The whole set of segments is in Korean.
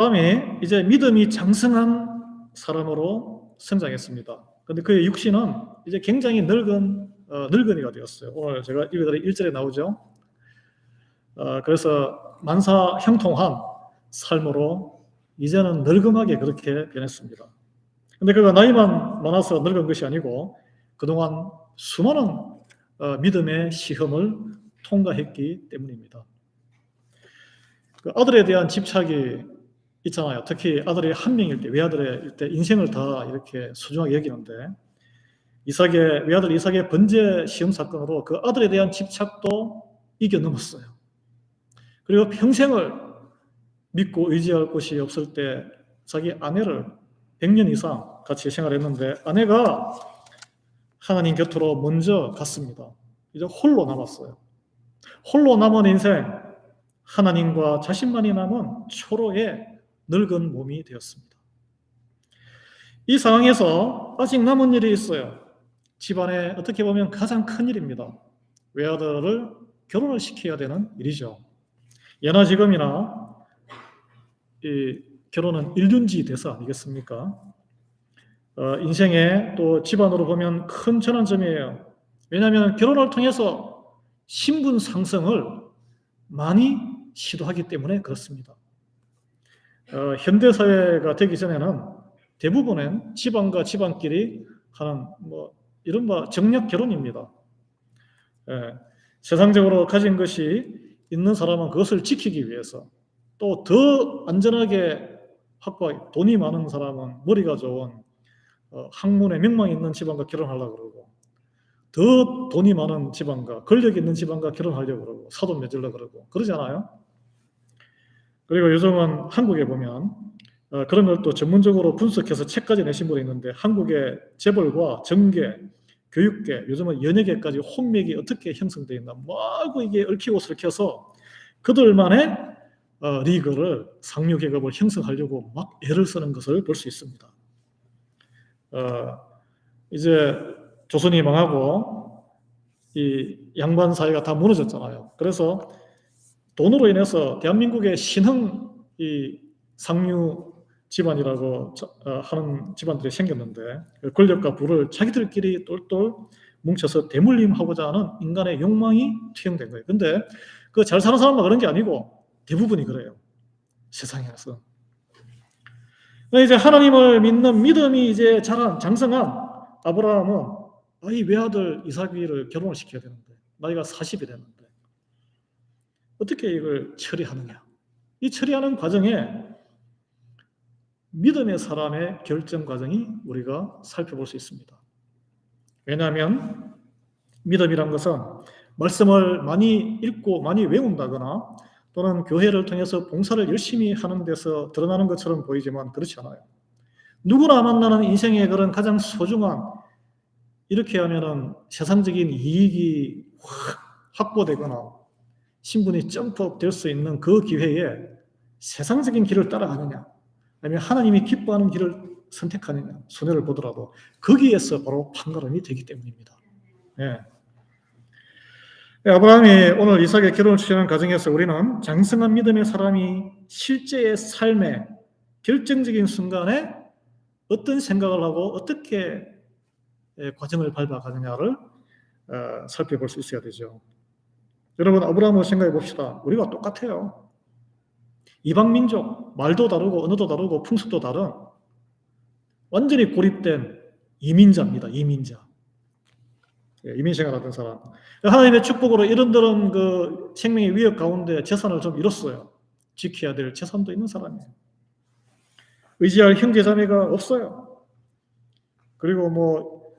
다음에 이제 믿음이 장성한 사람으로 성장했습니다. 근데 그의 육신은 이제 굉장히 늙은이가 되었어요. 오늘 제가 읽어드린 1절에 나오죠. 그래서 만사 형통한 삶으로 이제는 늙음하게 그렇게 변했습니다. 근데 그가 나이만 많아서 늙은 것이 아니고 그동안 수많은 믿음의 시험을 통과했기 때문입니다. 그 아들에 대한 집착이 있잖아요. 특히 아들이 한 명일 때, 외아들일 때 인생을 다 이렇게 소중하게 여기는데 외아들 이삭의 번제 시험 사건으로 그 아들에 대한 집착도 이겨넘었어요. 그리고 평생을 믿고 의지할 곳이 없을 때 자기 아내를 100년 이상 같이 생활했는데 아내가 하나님 곁으로 먼저 갔습니다. 이제 홀로 남았어요. 홀로 남은 인생, 하나님과 자신만이 남은 초로의 늙은 몸이 되었습니다. 이 상황에서 아직 남은 일이 있어요. 집안에 어떻게 보면 가장 큰 일입니다. 외아들을 결혼을 시켜야 되는 일이죠. 예나 지금이나 이 결혼은 일륜지 대사 아니겠습니까? 인생의 또 집안으로 보면 큰 전환점이에요. 왜냐하면 결혼을 통해서 신분 상승을 많이 시도하기 때문에 그렇습니다. 현대 사회가 되기 전에는 대부분은 집안과 집안끼리 하는 이른바 정략 결혼입니다. 세상적으로 가진 것이 있는 사람은 그것을 지키기 위해서 또 더 안전하게 확보하기, 돈이 많은 사람은 머리가 좋은 학문에 명망이 있는 집안과 결혼하려고 그러고 더 돈이 많은 집안과 권력이 있는 집안과 결혼하려고 그러고 사돈 맺으려고 그러고 그러잖아요. 그리고 요즘은 한국에 보면 그런 걸 또 전문적으로 분석해서 책까지 내신 분이 있는데 한국의 재벌과 정계, 교육계, 요즘은 연예계까지 혼맥이 어떻게 형성되어 있나 마구 이게 얽히고 설켜서 그들만의 리그를 상류 계급을 형성하려고 막 애를 쓰는 것을 볼 수 있습니다. 이제 조선이 망하고 이 양반 사회가 다 무너졌잖아요. 그래서 돈으로 인해서 대한민국의 신흥 이 상류 집안이라고 하는 집안들이 생겼는데 권력과 부를 자기들끼리 똘똘 뭉쳐서 대물림하고자 하는 인간의 욕망이 투영된 거예요. 근데 그 잘 사는 사람만 그런 게 아니고 대부분이 그래요. 세상에서. 이제 하나님을 믿는 믿음이 이제 장성한 아브라함은 이 외아들 이삭을 결혼을 시켜야 되는데 나이가 40이 됐는데 어떻게 이걸 처리하느냐. 이 처리하는 과정에 믿음의 사람의 결정 과정이 우리가 살펴볼 수 있습니다. 왜냐하면 믿음이란 것은 말씀을 많이 읽고 많이 외운다거나 또는 교회를 통해서 봉사를 열심히 하는 데서 드러나는 것처럼 보이지만 그렇지 않아요. 누구나 만나는 인생의 그런 가장 소중한 이렇게 하면은 세상적인 이익이 확보되거나 신분이 점프업 될 수 있는 그 기회에 세상적인 길을 따라가느냐 아니면 하나님이 기뻐하는 길을 선택하느냐 손해를 보더라도 거기에서 바로 판가름이 되기 때문입니다. 예. 아브라함이 오늘 이삭의 결혼을 추진하는 과정에서 우리는 장성한 믿음의 사람이 실제의 삶의 결정적인 순간에 어떤 생각을 하고 어떻게 과정을 밟아가느냐를 살펴볼 수 있어야 되죠. 여러분 아브라함을 생각해 봅시다. 우리가 똑같아요. 이방 민족, 말도 다르고 언어도 다르고 풍습도 다른 완전히 고립된 이민자입니다. 이민자. 이민 생활하던 사람. 하나님의 축복으로 이런저런 그 생명의 위협 가운데 재산을 좀 잃었어요. 지켜야 될 재산도 있는 사람이에요. 의지할 형제 자매가 없어요. 그리고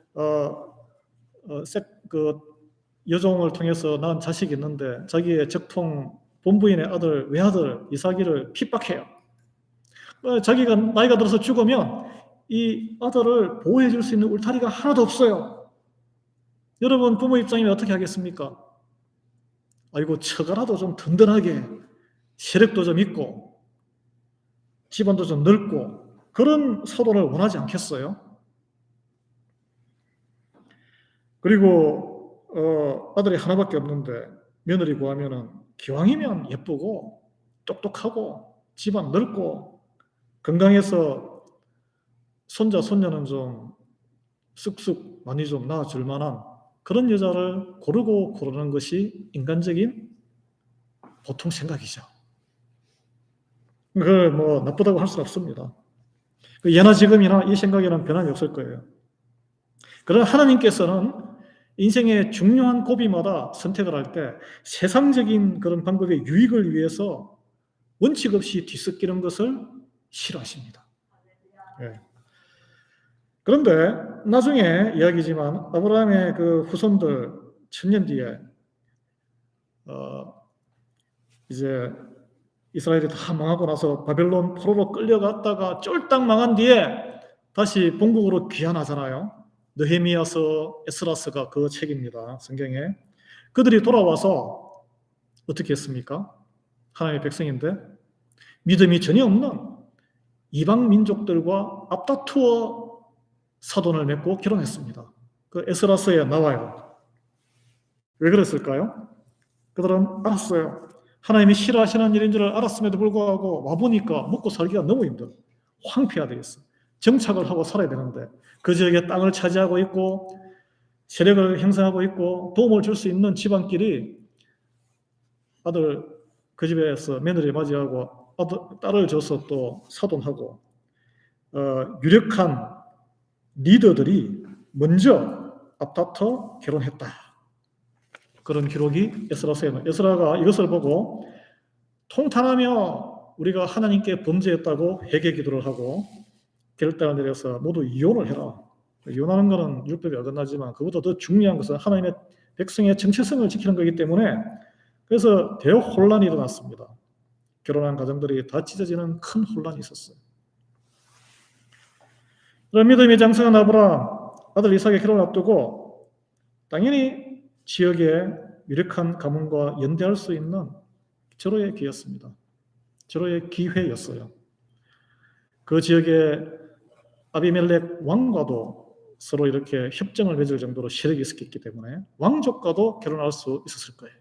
여종을 통해서 낳은 자식이 있는데 자기의 적통 본부인의 아들 외아들 이삭이를 핍박해요. 자기가 나이가 들어서 죽으면 이 아들을 보호해 줄 수 있는 울타리가 하나도 없어요. 여러분 부모 입장이면 어떻게 하겠습니까? 아이고 처가라도 좀 든든하게 세력도 좀 있고 집안도 좀 넓고 그런 사돈을 원하지 않겠어요? 그리고 아들이 하나밖에 없는데 며느리 구하면은 기왕이면 예쁘고 똑똑하고 집안 넓고 건강해서 손자, 손녀는 좀 쑥쑥 많이 좀 낳아줄 만한 그런 여자를 고르고 고르는 것이 인간적인 보통 생각이죠. 그걸 뭐 나쁘다고 할 수 없습니다. 예나 지금이나 이 생각에는 변함이 없을 거예요. 그러나 하나님께서는 인생의 중요한 고비마다 선택을 할 때 세상적인 그런 방법의 유익을 위해서 원칙 없이 뒤섞이는 것을 싫어하십니다. 네. 그런데 나중에 이야기지만 아브라함의 그 후손들 1000년 뒤에 이제 이스라엘이 다 망하고 나서 바벨론 포로로 끌려갔다가 쫄딱 망한 뒤에 다시 본국으로 귀환하잖아요. 느헤미야서, 에스라스가 그 책입니다. 성경에. 그들이 돌아와서 어떻게 했습니까? 하나님의 백성인데 믿음이 전혀 없는 이방 민족들과 앞다투어 사돈을 맺고 결혼했습니다. 그 에스라스에 나와요. 왜 그랬을까요? 그들은 알았어요. 하나님이 싫어하시는 일인 줄 알았음에도 불구하고 와보니까 먹고 살기가 너무 힘들어. 황폐화되겠어. 정착을 하고 살아야 되는데 그 지역에 땅을 차지하고 있고 세력을 형성하고 있고 도움을 줄 수 있는 집안끼리 아들 그 집에서 며느리 맞이하고 딸을 줘서 또 사돈하고 유력한 리더들이 먼저 앞다퉈 결혼했다. 그런 기록이 에스라서에 나와요. 에스라가 이것을 보고 통탄하며 우리가 하나님께 범죄했다고 회개 기도를 하고 결단을 내려서 모두 이혼을 해라. 이혼하는 것은 율법에 어긋나지만 그보다 더 중요한 것은 하나님의 백성의 정체성을 지키는 거기 때문에 그래서 대혼란이 일어났습니다. 결혼한 가정들이 다 찢어지는 큰 혼란이 있었어요. 그런 믿음이 장성한 아브라함 아들 이삭의 결혼을 앞두고 당연히 지역의 유력한 가문과 연대할 수 있는 절호의 기회였습니다. 절호의 기회였어요. 그 지역의 아비멜렉 왕과도 서로 이렇게 협정을 맺을 정도로 세력이 있었기 때문에 왕족과도 결혼할 수 있었을 거예요.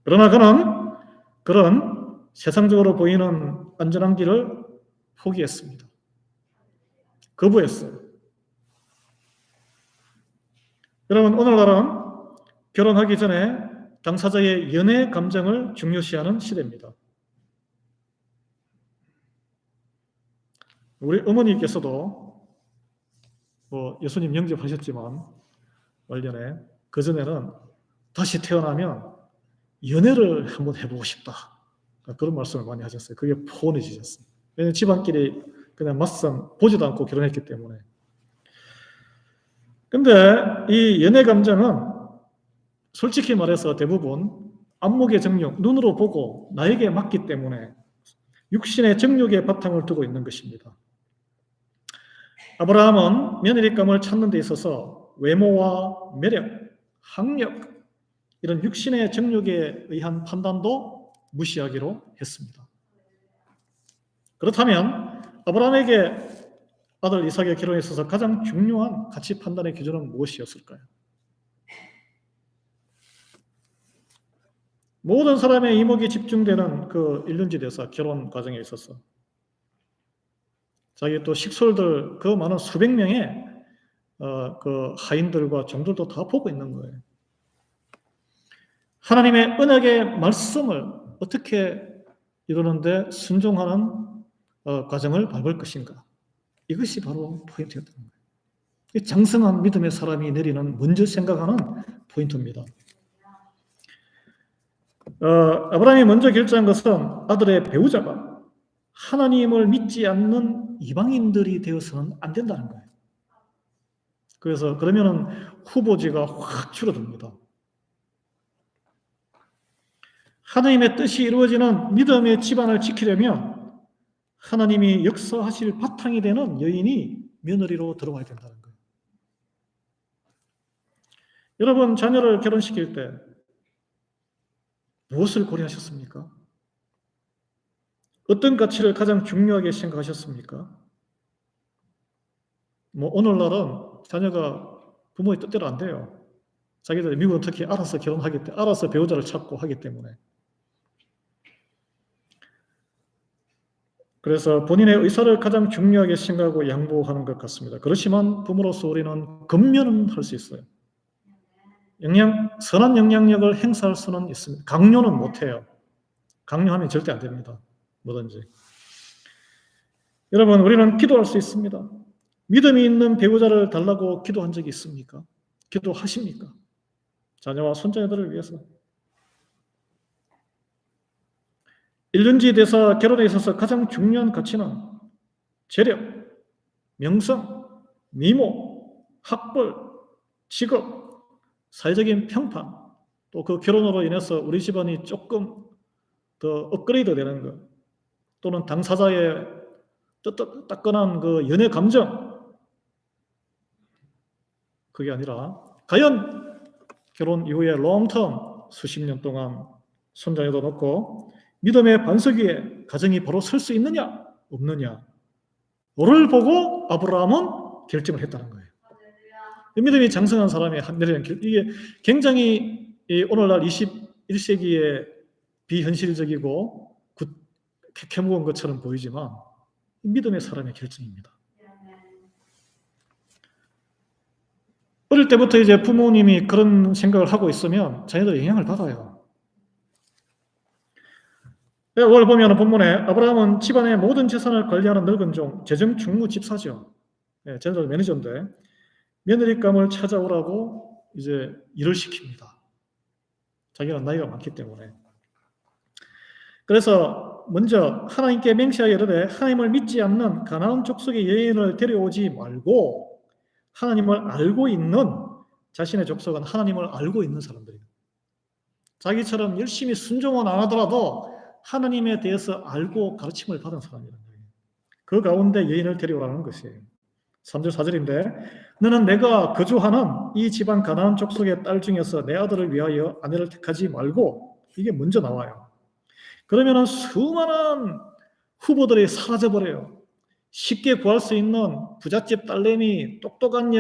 그러나 그는 그런 세상적으로 보이는 안전한 길을 포기했습니다. 거부했어요. 여러분, 오늘날은 결혼하기 전에 당사자의 연애 감정을 중요시하는 시대입니다. 우리 어머니께서도 예수님 영접하셨지만 말년에 그전에는 다시 태어나면 연애를 한번 해보고 싶다. 그런 말씀을 많이 하셨어요. 그게 포원해지셨어요. 왜냐하면 집안끼리 그냥 맞상 보지도 않고 결혼했기 때문에. 근데 이 연애 감정은 솔직히 말해서 대부분 안목의 정욕, 눈으로 보고 나에게 맞기 때문에 육신의 정욕의 바탕을 두고 있는 것입니다. 아브라함은 며느리감을 찾는 데 있어서 외모와 매력, 학력, 이런 육신의 정욕에 의한 판단도 무시하기로 했습니다. 그렇다면 아브라함에게 아들 이삭의 결혼에 있어서 가장 중요한 가치 판단의 기준은 무엇이었을까요? 모든 사람의 이목이 집중되는 그 일륜지대에서 결혼 과정에 있어서 자기 또 식솔들 그 많은 수백 명의 그 하인들과 종들도 다 보고 있는 거예요. 하나님의 언약의 말씀을 어떻게 이루는데 순종하는 과정을 밟을 것인가? 이것이 바로 포인트였던 거예요. 장성한 믿음의 사람이 내리는 먼저 생각하는 포인트입니다. 아브라함이 먼저 결정한 것은 아들의 배우자가 하나님을 믿지 않는 이방인들이 되어서는 안 된다는 거예요. 그래서 그러면은 후보지가 확 줄어듭니다. 하나님의 뜻이 이루어지는 믿음의 집안을 지키려면 하나님이 역사하실 바탕이 되는 여인이 며느리로 들어와야 된다는 거예요. 여러분, 자녀를 결혼시킬 때 무엇을 고려하셨습니까? 어떤 가치를 가장 중요하게 생각하셨습니까? 오늘날은 자녀가 부모의 뜻대로 안 돼요. 자기들 미국은 특히 알아서 결혼하기 때문에, 알아서 배우자를 찾고 하기 때문에. 그래서 본인의 의사를 가장 중요하게 생각하고 양보하는 것 같습니다. 그렇지만 부모로서 우리는 근면은 할 수 있어요. 선한 영향력을 행사할 수는 있습니다. 강요는 못해요. 강요하면 절대 안 됩니다. 뭐든지. 여러분, 우리는 기도할 수 있습니다. 믿음이 있는 배우자를 달라고 기도한 적이 있습니까? 기도하십니까? 자녀와 손자녀들을 위해서. 일륜지 대사 결혼에 있어서 가장 중요한 가치는 재력, 명성, 미모, 학벌, 직업, 사회적인 평판, 또 그 결혼으로 인해서 우리 집안이 조금 더 업그레이드 되는 것, 또는 당사자의 따끈한 그 연애 감정, 그게 아니라 과연 결혼 이후에 롱텀 수십 년 동안 손자녀도 놓고 믿음의 반석 위에 가정이 바로 설 수 있느냐 없느냐를 보고 아브라함은 결정을 했다는 거예요. 믿음이 장성한 사람이 내리는 이게 굉장히 오늘날 21세기에 비현실적이고 캐무은 것처럼 보이지만 믿음의 사람의 결정입니다. 어릴 때부터 이제 부모님이 그런 생각을 하고 있으면 자녀들이 영향을 받아요. 오늘 보면 본문에 아브라함은 집안의 모든 재산을 관리하는 늙은 종, 재정 충무 집사죠. 제너럴 매니저인데 며느리감을 찾아오라고 이제 일을 시킵니다. 자기는 나이가 많기 때문에. 그래서 먼저 하나님께 맹세하여 이르되 하나님을 믿지 않는 가나안 족속의 여인을 데려오지 말고 하나님을 알고 있는, 자신의 족속은 하나님을 알고 있는 사람들이에요. 자기처럼 열심히 순종은 안 하더라도 하나님에 대해서 알고 가르침을 받은 사람이라는 거예요. 그 가운데 여인을 데려오라는 것이에요. 3절 4절인데 너는 내가 거주하는 이 집안 가나안 족속의 딸 중에서 내 아들을 위하여 아내를 택하지 말고, 이게 먼저 나와요. 그러면은 수많은 후보들이 사라져버려요. 쉽게 구할 수 있는 부잣집 딸내미, 똑똑한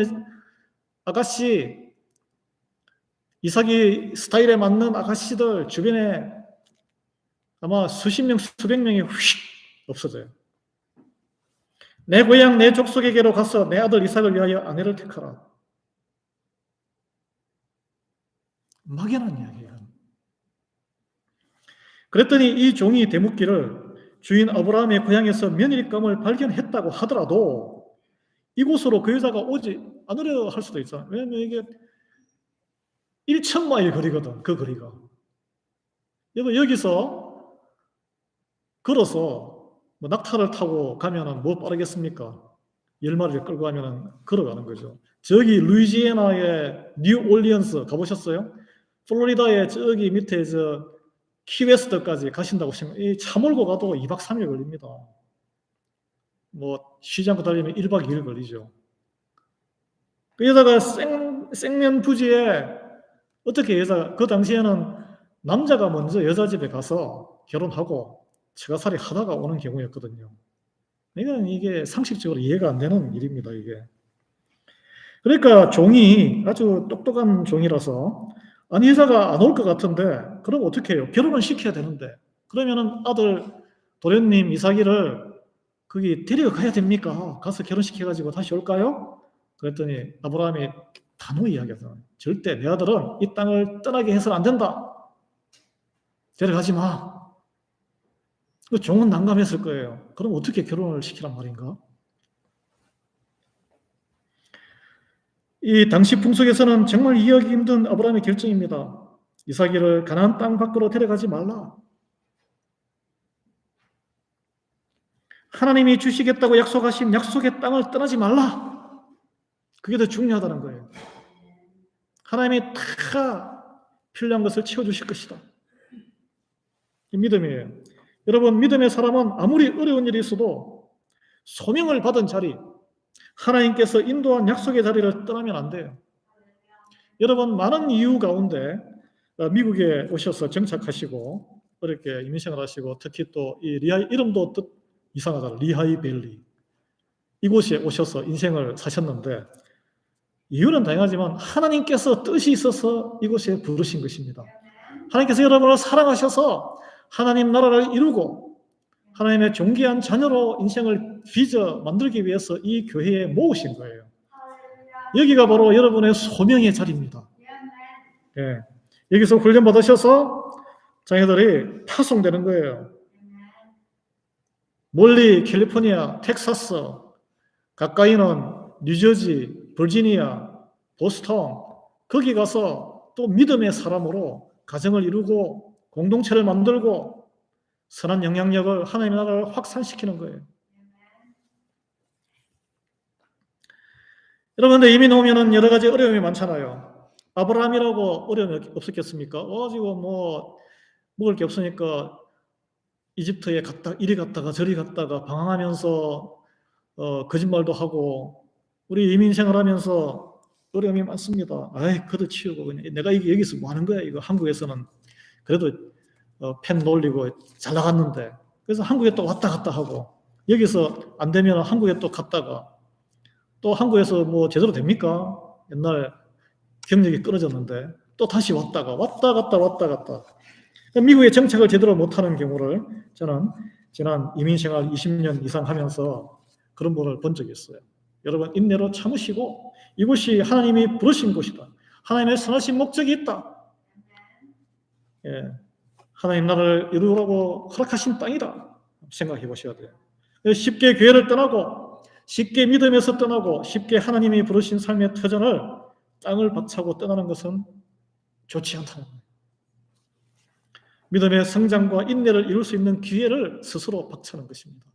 아가씨, 이삭이 스타일에 맞는 아가씨들 주변에 아마 수십 명, 수백 명이 휙 없어져요. 내 고향, 내 족속에게로 가서 내 아들 이삭을 위하여 아내를 택하라. 막연한 이야기예요. 그랬더니 이 종이 되묻기를 주인 아브라함의 고향에서 며느리감을 발견했다고 하더라도 이곳으로 그 여자가 오지 않으려 할 수도 있잖아요. 왜냐하면 이게 1,000마일 거리거든, 그 거리가. 여기서 걸어서 낙타를 타고 가면은 뭐 빠르겠습니까? 10마리를 끌고 가면은 걸어가는 거죠. 저기 루이지애나의 뉴올리언스 가보셨어요? 플로리다의 저기 밑에 키웨스트까지 가신다고 생각해요. 차 몰고 가도 2박 3일 걸립니다. 뭐 쉬지 않고 달리면 1박 2일 걸리죠. 그 여자가 생면부지에 어떻게 그 당시에는 남자가 먼저 여자 집에 가서 결혼하고 처가살이 하다가 오는 경우였거든요. 이게 상식적으로 이해가 안 되는 일입니다, 이게. 그러니까 종이 아주 똑똑한 종이라서 아니 여자가 안 올 것 같은데 그럼 어떻게 해요? 결혼을 시켜야 되는데 그러면은 아들 도련님 이삭이를 거기 데려가야 됩니까? 가서 결혼시켜가지고 다시 올까요? 그랬더니 아브라함이 단호히 이야기하잖아요. 절대 내 아들은 이 땅을 떠나게 해서는 안 된다. 데려가지 마. 그 종은 난감했을 거예요. 그럼 어떻게 결혼을 시키란 말인가? 이 당시 풍속에서는 정말 이해하기 힘든 아브라함의 결정입니다. 이삭이를 가나안 땅 밖으로 데려가지 말라. 하나님이 주시겠다고 약속하신 약속의 땅을 떠나지 말라. 그게 더 중요하다는 거예요. 하나님이 다 필요한 것을 채워주실 것이다. 이 믿음이에요. 여러분, 믿음의 사람은 아무리 어려운 일이 있어도 소명을 받은 자리, 하나님께서 인도한 약속의 자리를 떠나면 안 돼요. 여러분, 많은 이유 가운데 미국에 오셔서 정착하시고 어렵게 이민생활 하시고 특히 또 이 리하이, 이름도 이상하잖아요. 리하이 밸리. 이곳에 오셔서 인생을 사셨는데 이유는 다양하지만 하나님께서 뜻이 있어서 이곳에 부르신 것입니다. 하나님께서 여러분을 사랑하셔서 하나님 나라를 이루고 하나님의 존귀한 자녀로 인생을 빚어 만들기 위해서 이 교회에 모으신 거예요. 여기가 바로 여러분의 소명의 자리입니다. 예. 여기서 훈련 받으셔서 자녀들이 파송되는 거예요. 멀리 캘리포니아, 텍사스, 가까이는 뉴저지, 버지니아, 보스턴, 거기 가서 또 믿음의 사람으로 가정을 이루고 공동체를 만들고 선한 영향력을, 하나님의 나라를 확산시키는 거예요. 여러분들 이민 오면은 여러 가지 어려움이 많잖아요. 아브라함이라고 어려움이 없었겠습니까? 지금 먹을 게 없으니까 이집트에 이리 갔다가 저리 갔다가 방황하면서 거짓말도 하고 우리 이민 생활하면서 어려움이 많습니다. 걷어치우고 그냥 내가 여기서 뭐 하는 거야? 이거 한국에서는 그래도 펜 놀리고 잘 나갔는데, 그래서 한국에 또 왔다 갔다 하고 여기서 안 되면 한국에 또 갔다가 또 한국에서 뭐 제대로 됩니까? 옛날 경력이 끊어졌는데 또 다시 왔다 갔다 미국에 정착을 제대로 못하는 경우를 저는 지난 이민생활 20년 이상 하면서 그런 분을 본 적이 있어요. 여러분, 인내로 참으시고 이곳이 하나님이 부르신 곳이다. 하나님의 선하신 목적이 있다. 예, 하나님 나라를 이루라고 허락하신 땅이다. 생각해 보셔야 돼요. 쉽게 교회를 떠나고 쉽게 믿음에서 떠나고 쉽게 하나님이 부르신 삶의 터전을 땅을 박차고 떠나는 것은 좋지 않다는 거예요. 믿음의 성장과 인내를 이룰 수 있는 기회를 스스로 박차는 것입니다.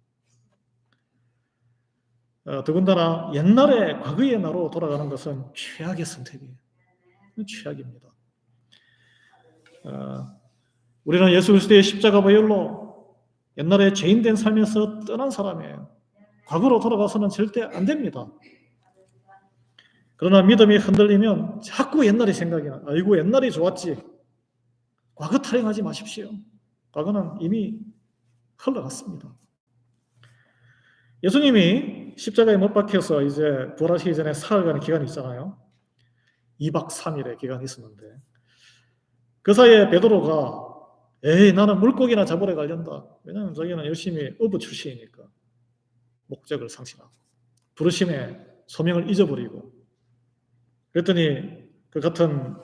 더군다나 옛날에 과거의 나로 돌아가는 것은 최악의 선택이에요. 최악입니다. 우리는 예수 그리스도의 십자가 보혈로 옛날에 죄인된 삶에서 떠난 사람이에요. 과거로 돌아가서는 절대 안 됩니다. 그러나 믿음이 흔들리면 자꾸 옛날이 생각이 나요. 아이고 옛날이 좋았지. 과거 타령하지 마십시오. 과거는 이미 흘러갔습니다. 예수님이 십자가에 못 박혀서 이제 부활하시기 전에 사흘간의 기간이 있잖아요. 2박 3일의 기간이 있었는데 그 사이에 베드로가 나는 물고기나 잡으러 가련다. 왜냐하면 자기는 열심히 어부 출신이니까 목적을 상실하고 부르심의 소명을 잊어버리고 그랬더니 그 같은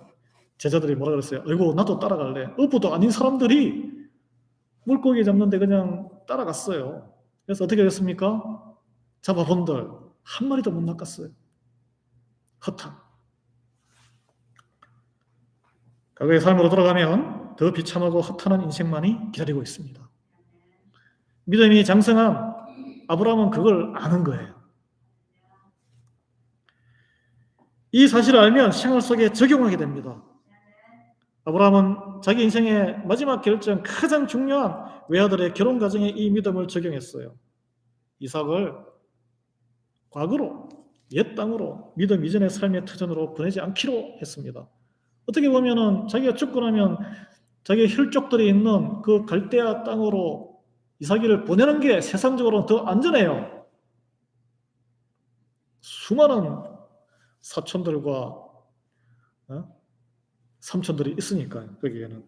제자들이 뭐라 그랬어요? 아이고 나도 따라갈래. 어부도 아닌 사람들이 물고기 잡는데 그냥 따라갔어요. 그래서 어떻게 됐습니까? 잡아본들 한 마리도 못 낚았어요. 허탕. 과거의 삶으로 돌아가면 더 비참하고 허탄한 인생만이 기다리고 있습니다. 믿음이 장성한 아브라함은 그걸 아는 거예요. 이 사실을 알면 생활 속에 적용하게 됩니다. 아브라함은 자기 인생의 마지막 결정, 가장 중요한 외아들의 결혼 과정에 이 믿음을 적용했어요. 이삭을 과거로, 옛 땅으로, 믿음 이전의 삶의 터전으로 보내지 않기로 했습니다. 어떻게 보면은 자기가 죽고 나면 자기의 혈족들이 있는 그 갈대아 땅으로 이삭이를 보내는 게 세상적으로는 더 안전해요. 수많은 사촌들과 삼촌들이 있으니까요. 거기에는.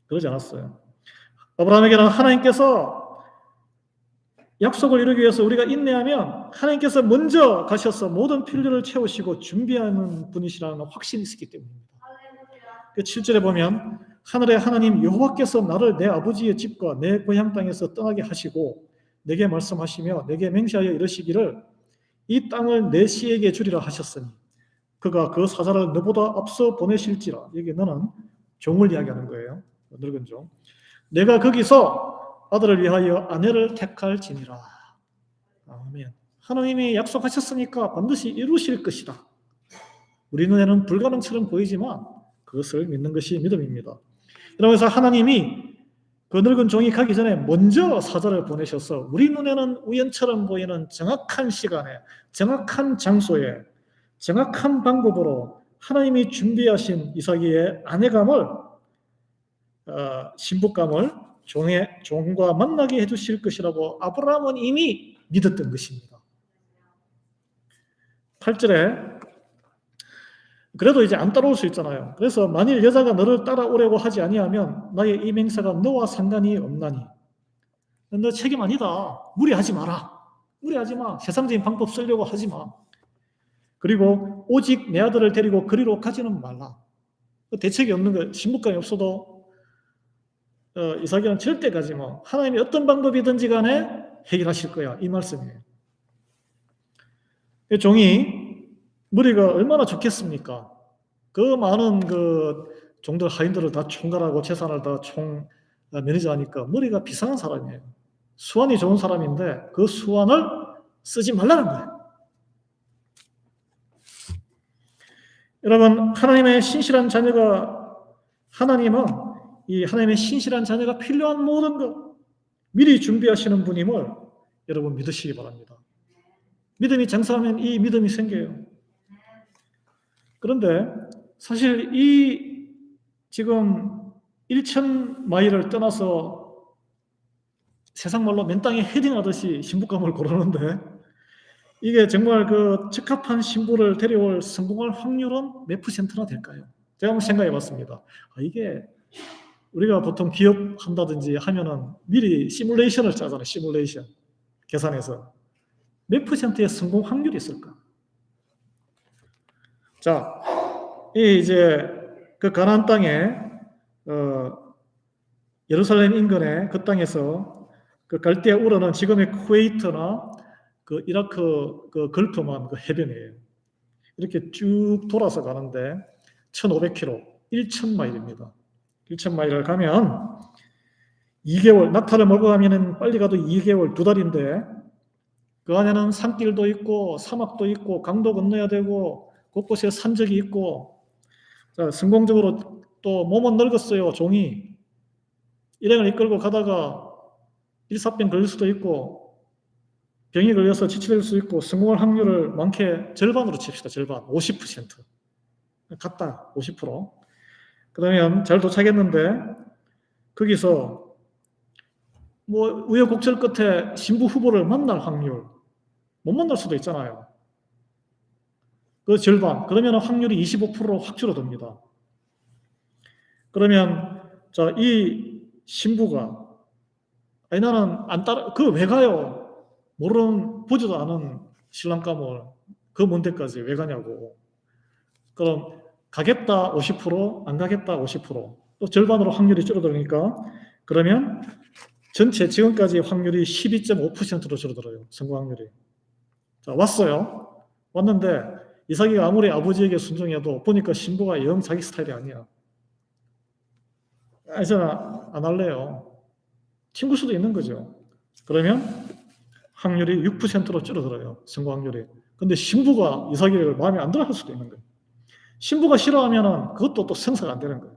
그러지 않았어요. 아브라함에게는 하나님께서 약속을 이루기 위해서 우리가 인내하면 하나님께서 먼저 가셔서 모든 필요를 채우시고 준비하는 분이시라는 확신이 있기 때문입니다. 그 7절에 보면 하늘의 하나님 여호와께서 나를 내 아버지의 집과 내 고향 땅에서 떠나게 하시고 내게 말씀하시며 내게 맹세하여 이르시기를 이 땅을 내 씨에게 주리라 하셨으니 그가 그 사자를 너보다 앞서 보내실지라. 여기 너는 종을 이야기하는 거예요. 늙은 종. 내가 거기서 아들을 위하여 아내를 택할지니라. 아멘. 하나님이 약속하셨으니까 반드시 이루실 것이다. 우리 눈에는 불가능처럼 보이지만 그것을 믿는 것이 믿음입니다. 그러면서 하나님이 그 늙은 종이 가기 전에 먼저 사자를 보내셔서 우리 눈에는 우연처럼 보이는 정확한 시간에 정확한 장소에 정확한 방법으로 하나님이 준비하신 이삭의 아내감을 신부감을 종과 만나게 해주실 것이라고 아브라함은 이미 믿었던 것입니다. 8절에 그래도 이제 안 따라올 수 있잖아요. 그래서 만일 여자가 너를 따라오려고 하지 아니하면 나의 이 맹세가 너와 상관이 없나니 너 책임 아니다. 무리하지 마라. 무리하지 마. 세상적인 방법 쓰려고 하지 마. 그리고 오직 내 아들을 데리고 그리로 가지는 말라. 대책이 없는 거, 신부감이 없어도 이삭이는 절대 가지 마. 하나님이 어떤 방법이든지 간에 해결하실 거야. 이 말씀이에요. 종이 머리가 얼마나 좋겠습니까? 그 많은 그 종들 하인들을 다 총괄하고 재산을 다 매니저하니까 머리가 비상한 사람이에요. 수완이 좋은 사람인데 그 수완을 쓰지 말라는 거예요. 여러분, 하나님의 신실한 자녀가 이 하나님의 신실한 자녀가 필요한 모든 것 미리 준비하시는 분임을 여러분 믿으시기 바랍니다. 믿음이 장사하면 이 믿음이 생겨요. 그런데 사실 이 지금 1,000마일을 떠나서 세상 말로 맨 땅에 헤딩하듯이 신부감을 고르는데 이게 정말 그 적합한 신부를 데려올 성공할 확률은 몇 %나 될까요? 제가 한번 생각해 봤습니다. 이게 우리가 보통 기업 한다든지 하면은 미리 시뮬레이션을 짜잖아요. 시뮬레이션. 계산해서. 몇 %의 성공 확률이 있을까? 자, 이제 그 가나안 땅에 예루살렘 인근에 그 땅에서 그 갈대아 우르는 지금의 쿠웨이트나 그 이라크 그 걸프만 그 해변이에요. 이렇게 쭉 돌아서 가는데 1,500km, 1,000마일입니다. 1,000마일을 가면 2개월, 낙타를 몰고 가면은 빨리 가도 2개월, 2달인데 그 안에는 산길도 있고 사막도 있고 강도 건너야 되고 곳곳에 산적이 있고 자, 성공적으로 또 몸은 늙었어요. 종이 일행을 이끌고 가다가 일사병 걸릴 수도 있고 병이 걸려서 지치될 수 있고 성공할 확률을 많게 절반으로 칩시다. 절반 50% 갔다 50%. 그러면 잘 도착했는데 거기서 뭐 우여곡절 끝에 신부 후보를 만날 확률 못 만날 수도 있잖아요. 그 절반 그러면 확률이 25%로 확 줄어듭니다. 그러면 자, 이 신부가 나는 안 따라 그 왜 가요? 모르는 보지도 않은 신랑감을 그 먼 데까지 왜 가냐고. 그럼 가겠다 50%, 안 가겠다 50%, 또 절반으로 확률이 줄어들으니까 그러면 전체 지금까지 확률이 12.5%로 줄어들어요. 성공 확률이. 자, 왔어요. 왔는데 이삭이가 아무리 아버지에게 순종해도 보니까 신부가 영 자기 스타일이 아니야. 저는 안 할래요. 친구일 수도 있는 거죠. 그러면 확률이 6%로 줄어들어요. 성공 확률이. 근데 신부가 이삭이를 마음에 안 들어 할 수도 있는 거예요. 신부가 싫어하면은 그것도 또 성사가 안 되는 거예요.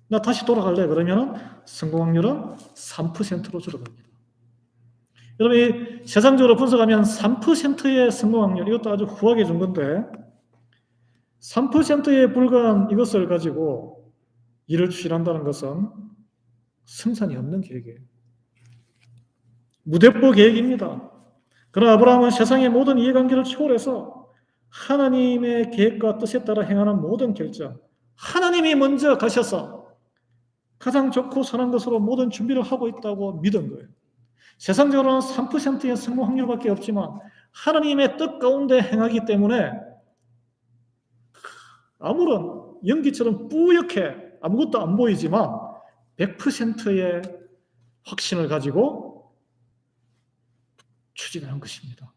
나 다시 돌아갈래 그러면은 성공 확률은 3%로 줄어듭니다. 여러분 이 세상적으로 분석하면 3%의 성공 확률 이것도 아주 후하게 준 건데 3%에 불과한 이것을 가지고 일을 추진한다는 것은 승산이 없는 계획이에요. 무대포 계획입니다. 그러나 아브라함은 세상의 모든 이해관계를 초월해서 하나님의 계획과 뜻에 따라 행하는 모든 결정, 하나님이 먼저 가셔서 가장 좋고 선한 것으로 모든 준비를 하고 있다고 믿은 거예요. 세상적으로는 3%의 성공 확률밖에 없지만 하나님의 뜻 가운데 행하기 때문에 아무런 연기처럼 뿌옇게 아무것도 안 보이지만 100%의 확신을 가지고 추진한 것입니다.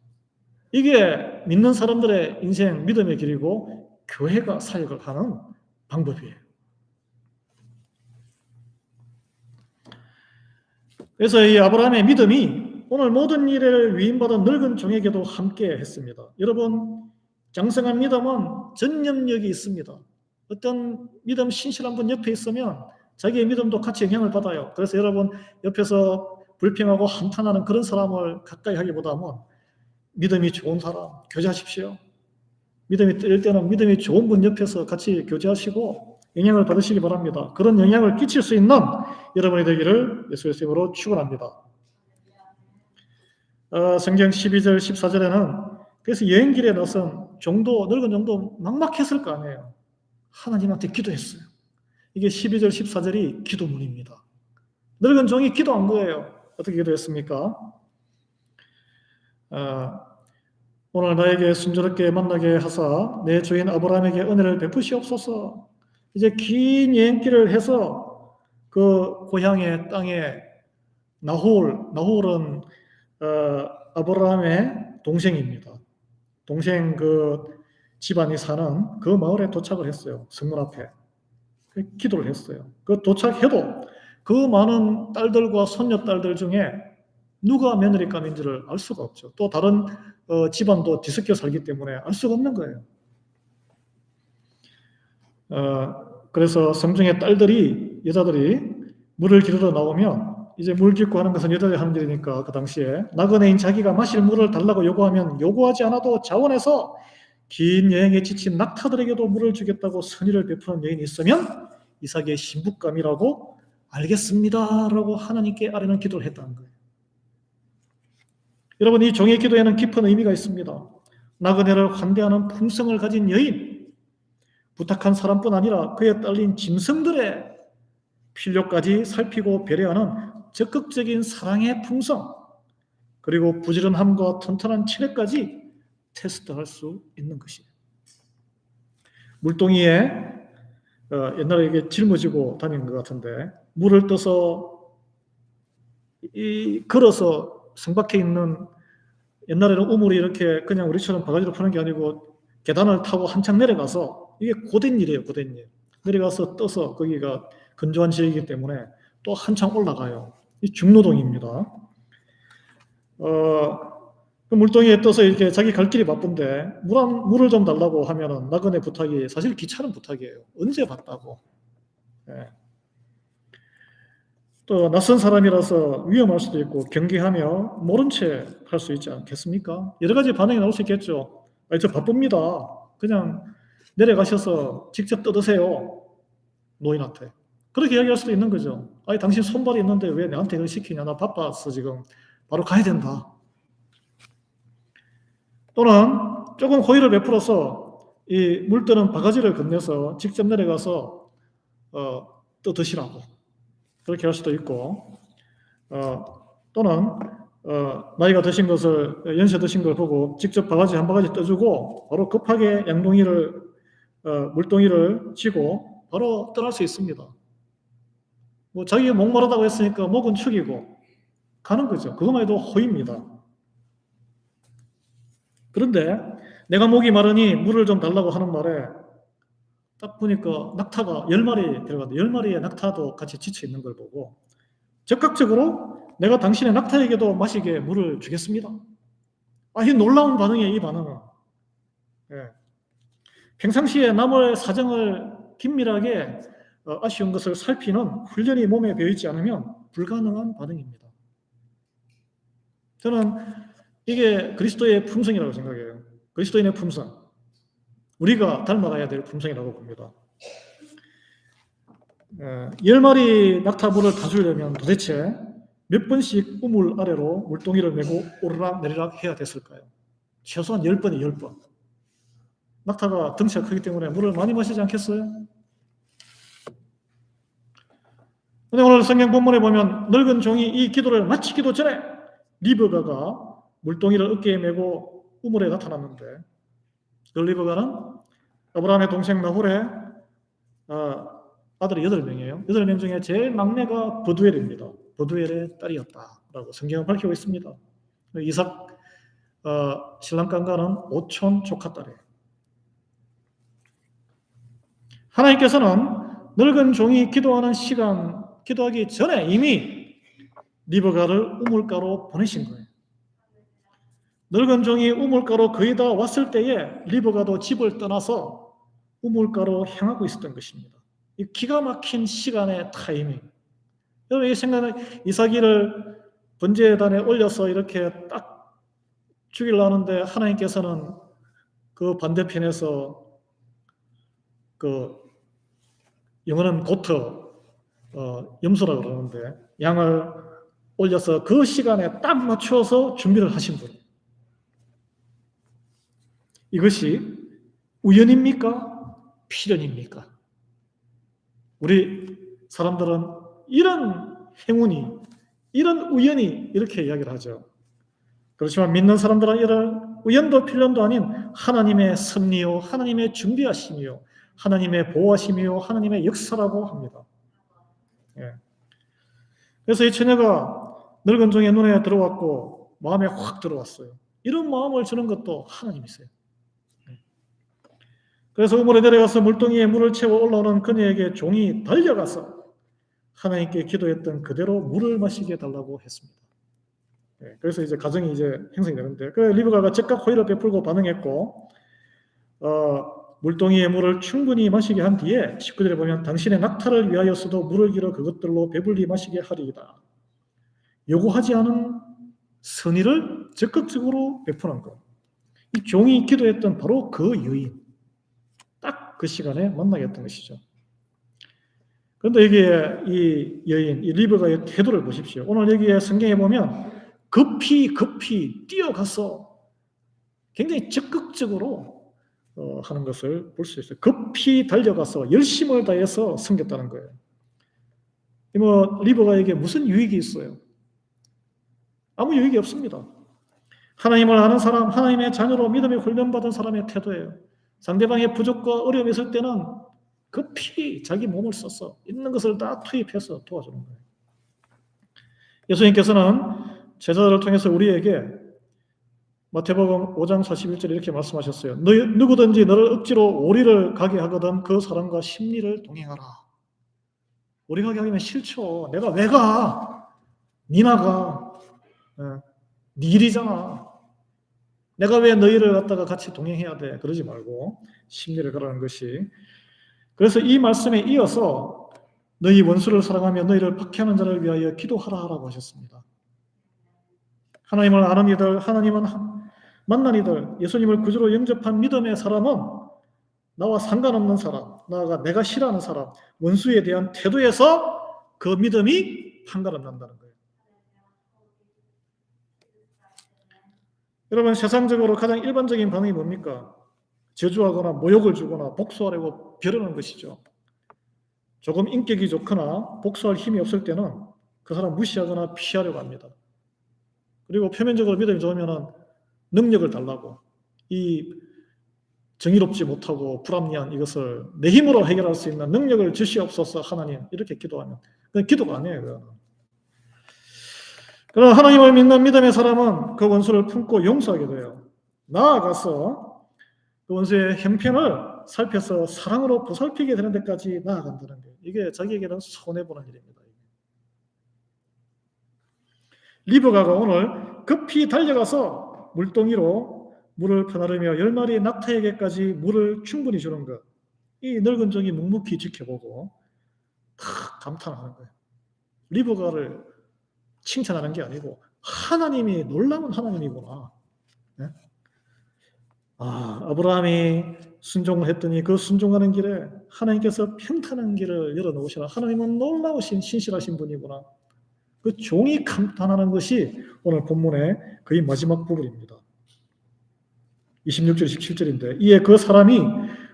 이게 믿는 사람들의 인생 믿음의 길이고 교회가 사역을 하는 방법이에요. 그래서 이 아브라함의 믿음이 오늘 모든 일을 위임받은 늙은 종에게도 함께 했습니다. 여러분, 장성한 믿음은 전념력이 있습니다. 어떤 믿음 신실한 분 옆에 있으면 자기의 믿음도 같이 영향을 받아요. 그래서 여러분 옆에서 불평하고 한탄하는 그런 사람을 가까이 하기보다는 믿음이 좋은 사람 교제하십시오. 믿음이 떨릴 때는 믿음이 좋은 분 옆에서 같이 교제하시고 영향을 받으시기 바랍니다. 그런 영향을 끼칠 수 있는 여러분이 되기를 예수의 이름으로 축원합니다. 성경 12절 14절에는 그래서 여행길에 나선 늙은 종도 막막했을 거 아니에요. 하나님한테 기도했어요. 이게 12절 14절이 기도문입니다. 늙은 종이 기도한 거예요. 어떻게 기도했습니까? 오늘 나에게 순조롭게 만나게 하사 내 주인 아브라함에게 은혜를 베푸시옵소서. 이제 긴 여행길을 해서 그 고향의 땅에 나홀은 아브라함의 동생입니다. 동생 그 집안이 사는 그 마을에 도착을 했어요. 성문 앞에. 기도를 했어요. 그 도착해도 그 많은 딸들과 손녀딸들 중에 누가 며느리감인지를 알 수가 없죠. 또 다른 집안도 뒤섞여 살기 때문에 알 수가 없는 거예요. 그래서 성중의 딸들이, 여자들이 물을 기르러 나오면 이제 물 깃고 하는 것은 여자들이 하는 일이니까 그 당시에 나그네인 자기가 마실 물을 달라고 요구하면 요구하지 않아도 자원해서 긴 여행에 지친 낙타들에게도 물을 주겠다고 선의를 베푸는 여인이 있으면 이삭의 신부감이라고 알겠습니다라고 하나님께 아뢰는 기도를 했다는 거예요. 여러분, 이 종의 기도에는 깊은 의미가 있습니다. 나그네를 환대하는 품성을 가진 여인, 부탁한 사람뿐 아니라 그에 딸린 짐승들의 필요까지 살피고 배려하는 적극적인 사랑의 품성, 그리고 부지런함과 튼튼한 체력까지 테스트할 수 있는 것이에요. 물동이에 옛날에 이게 짊어지고 다니는 것 같은데 물을 떠서 걸어서 성박해 있는, 옛날에는 우물이 이렇게 그냥 우리처럼 바가지로 푸는 게 아니고 계단을 타고 한참 내려가서, 이게 고된 일이에요. 고된 일. 내려가서 떠서, 거기가 건조한 지역이기 때문에 또 한참 올라가요. 이 중노동입니다. 그 물동이에 떠서 이렇게 자기 갈 길이 바쁜데 물을 좀 달라고 하면은 나그네 부탁이 사실 귀찮은 부탁이에요. 언제 봤다고. 예. 또 낯선 사람이라서 위험할 수도 있고 경계하며 모른 채 할 수 있지 않겠습니까? 여러 가지 반응이 나올 수 있겠죠. 저 바쁩니다. 그냥 내려가셔서 직접 뜯으세요. 노인한테. 그렇게 이야기할 수도 있는 거죠. 아니, 당신 손발이 있는데 왜 나한테 그걸 시키냐. 나 바빠서 지금 바로 가야 된다. 또는 조금 호의를 베풀어서 이 물뜨는 바가지를 건네서 직접 내려가서 뜯으시라고 그렇게 할 수도 있고, 또는 나이가 드신 것을, 연세 드신 걸 보고 직접 바가지 한 바가지 떠주고 바로 급하게 양동이를 물동이를 쥐고 바로 떠날 수 있습니다. 뭐 자기가 목마르다고 했으니까 목은 축이고 가는 거죠. 그것만 해도 호의입니다. 그런데 내가 목이 마르니 물을 좀 달라고 하는 말에 딱 보니까 낙타가 10마리 들어가는데 10마리의 낙타도 같이 지쳐 있는 걸 보고 적극적으로 내가 당신의 낙타에게도 마시게 물을 주겠습니다. 이 놀라운 반응이에요. 이 반응은. 예. 평상시에 남의 사정을 긴밀하게 아쉬운 것을 살피는 훈련이 몸에 배어있지 않으면 불가능한 반응입니다. 저는 이게 그리스도의 품성이라고 생각해요. 그리스도인의 품성. 우리가 닮아가야 될 품성이라고 봅니다. 10마리 낙타물을 다 주려면 도대체 몇 번씩 우물 아래로 물동이를 메고 오르락 내리락 해야 됐을까요? 최소한 10번이 10번. 낙타가 덩치가 크기 때문에 물을 많이 마시지 않겠어요? 근데 오늘 성경 본문에 보면 늙은 종이 이 기도를 마치기도 전에 리브가가 물동이를 어깨에 메고 우물에 나타났는데, 그 리브가는 아브라함의 동생 나홀의 아들이 8명이에요. 8명 중에 제일 막내가 버두엘입니다. 버두엘의 딸이었다라고 성경은 밝히고 있습니다. 이삭 신랑감과는 오촌 조카딸이에요. 하나님께서는 늙은 종이 기도하기 전에 이미 리브가를 우물가로 보내신 거예요. 늙은 종이 우물가로 거의 다 왔을 때에 리브가도 집을 떠나서 우물가로 향하고 있었던 것입니다. 이 기가 막힌 시간의 타이밍. 여러분, 이 생각은 이삭이를 번제단에 올려서 이렇게 딱 죽이려 하는데 하나님께서는 그 반대편에서 그 영어는 고트 염소라고 그러는데 양을 올려서 그 시간에 딱 맞추어서 준비를 하신 분. 이것이 우연입니까? 필연입니까? 우리 사람들은 이런 행운이 이런 우연이 이렇게 이야기를 하죠. 그렇지만 믿는 사람들은 이런 우연도 필연도 아닌 하나님의 섭리요, 하나님의 준비하심이요, 하나님의 보호하심이요, 하나님의 역사라고 합니다. 예. 그래서 이 처녀가 늙은 종의 눈에 들어왔고 마음에 확 들어왔어요. 이런 마음을 주는 것도 하나님이세요. 그래서 우물에 내려가서 물동이에 물을 채워 올라오는 그녀에게 종이 달려가서 하나님께 기도했던 그대로 물을 마시게 달라고 했습니다. 그래서 이제 가정이 이제 형성이 되는데, 그 리브가가 즉각 호의를 베풀고 반응했고, 물동이의 물을 충분히 마시게 한 뒤에 19절에 보면 당신의 낙타를 위하여서도 물을 길어 그것들로 배불리 마시게 하리이다. 요구하지 않은 선의를 적극적으로 베푸는 것. 이 종이 기도했던 바로 그 여인, 딱 그 시간에 만나게 했던 것이죠. 그런데 여기에 이 여인, 이 리브가의 태도를 보십시오. 오늘 여기에 성경에 보면 급히 뛰어가서 굉장히 적극적으로 하는 것을 볼 수 있어요. 급히 달려가서 열심을 다해서 섬겼다는 거예요. 리브가에게 무슨 유익이 있어요? 아무 유익이 없습니다. 하나님을 아는 사람, 하나님의 자녀로 믿음에 훈련받은 사람의 태도예요. 상대방의 부족과 어려움이 있을 때는 급히 자기 몸을 써서 있는 것을 다 투입해서 도와주는 거예요. 예수님께서는 제자들을 통해서 우리에게 마태복음 5장 41절에 이렇게 말씀하셨어요. 누구든지 너를 억지로 오리를 가게 하거든 그 사람과 심리를 동행하라. 오리 가게 하면 싫죠. 내가 왜 가? 니나가. 네 일이잖아. 내가 왜 너희를 갖다가 같이 동행해야 돼? 그러지 말고 심리를 가라는 것이. 그래서 이 말씀에 이어서 너희 원수를 사랑하며 너희를 박해하는 자를 위하여 기도하라라고 하셨습니다. 하나님을 아는 이들, 하나님은 만난 이들, 예수님을 구주로 영접한 믿음의 사람은 나와 상관없는 사람, 나아가 내가 싫어하는 사람, 원수에 대한 태도에서 그 믿음이 판가름 난다는 거예요. 여러분, 세상적으로 가장 일반적인 반응이 뭡니까? 저주하거나 모욕을 주거나 복수하려고 벼르는 것이죠. 조금 인격이 좋거나 복수할 힘이 없을 때는 그 사람 무시하거나 피하려고 합니다. 그리고 표면적으로 믿음이 좋으면 능력을 달라고, 이 정의롭지 못하고 불합리한 이것을 내 힘으로 해결할 수 있는 능력을 주시옵소서 하나님, 이렇게 기도하면 그건 기도가 아니에요. 그러나 하나님을 믿는 믿음의 사람은 그 원수를 품고 용서하게 돼요. 나아가서 그 원수의 형편을 살펴서 사랑으로 보살피게 되는 데까지 나아간다는 거예요. 이게 자기에게는 손해보는 일입니다. 리브가가 오늘 급히 달려가서 물동이로 물을 퍼나르며 10마리의 낙타에게까지 물을 충분히 주는 것. 이 늙은 종이 묵묵히 지켜보고 다 감탄하는 거예요. 리브가를 칭찬하는 게 아니고 하나님이 놀라운 하나님이구나. 네? 아브라함이 순종을 했더니 그 순종하는 길에 하나님께서 평탄한 길을 열어놓으시나, 하나님은 놀라우신 신실하신 분이구나. 그 종이 감탄하는 것이 오늘 본문의 거의 마지막 부분입니다. 26절 17절인데 이에 그 사람이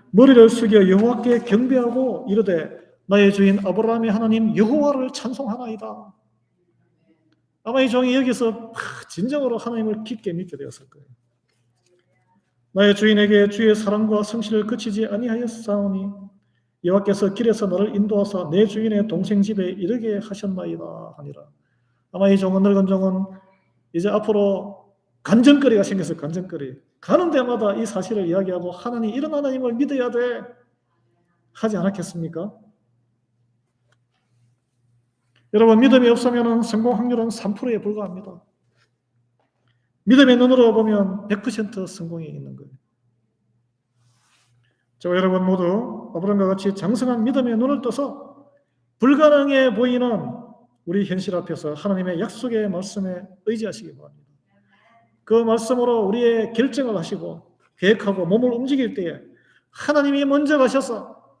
머리를 숙여 여호와께 경배하고 이르되 나의 주인 아브라함의 하나님 여호와를 찬송하나이다. 아마 이 종이 여기서 진정으로 하나님을 깊게 믿게 되었을 거예요. 나의 주인에게 주의 사랑과 성실을 그치지 아니하였사오니 여호와께서 길에서 나를 인도하사 내 주인의 동생 집에 이르게 하셨나이다 하니라. 아마 이 종은, 늙은 종은 이제 앞으로 간증거리가 생겼어요. 간증거리. 가는 데마다 이 사실을 이야기하고 하나님, 이런 하나님을 믿어야 돼 하지 않았겠습니까? 여러분, 믿음이 없으면 성공 확률은 3%에 불과합니다. 믿음의 눈으로 보면 100% 성공이 있는 거예요. 저와 여러분 모두 아브라함과 같이 장성한 믿음의 눈을 떠서 불가능해 보이는 우리 현실 앞에서 하나님의 약속의 말씀에 의지하시기 바랍니다. 그 말씀으로 우리의 결정을 하시고 계획하고 몸을 움직일 때에 하나님이 먼저 가셔서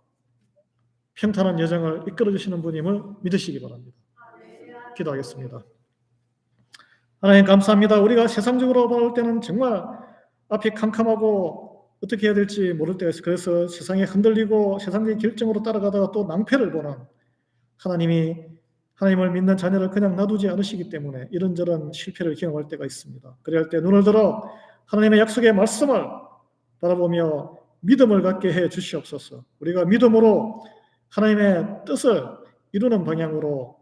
평탄한 여정을 이끌어주시는 분임을 믿으시기 바랍니다. 기도하겠습니다. 하나님 감사합니다. 우리가 세상적으로 볼 때는 정말 앞이 캄캄하고 어떻게 해야 될지 모를 때가 있어요. 그래서 세상에 흔들리고 세상적인 결정으로 따라가다가 또 낭패를 보는 하나님을 믿는 자녀를 그냥 놔두지 않으시기 때문에 이런저런 실패를 경험할 때가 있습니다. 그럴 때 눈을 들어 하나님의 약속의 말씀을 바라보며 믿음을 갖게 해 주시옵소서. 우리가 믿음으로 하나님의 뜻을 이루는 방향으로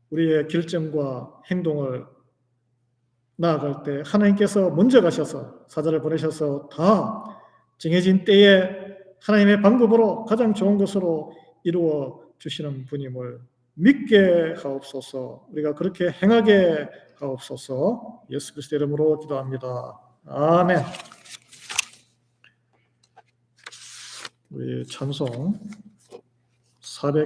우리의 결정과 행동을 나아갈 때 하나님께서 먼저 가셔서 사자를 보내셔서 다 정해진 때에 하나님의 방법으로 가장 좋은 것으로 이루어 주시는 분임을 믿게 하옵소서. 우리가 그렇게 행하게 하옵소서. 예수 그리스도의 이름으로 기도합니다. 아멘. 우리 찬송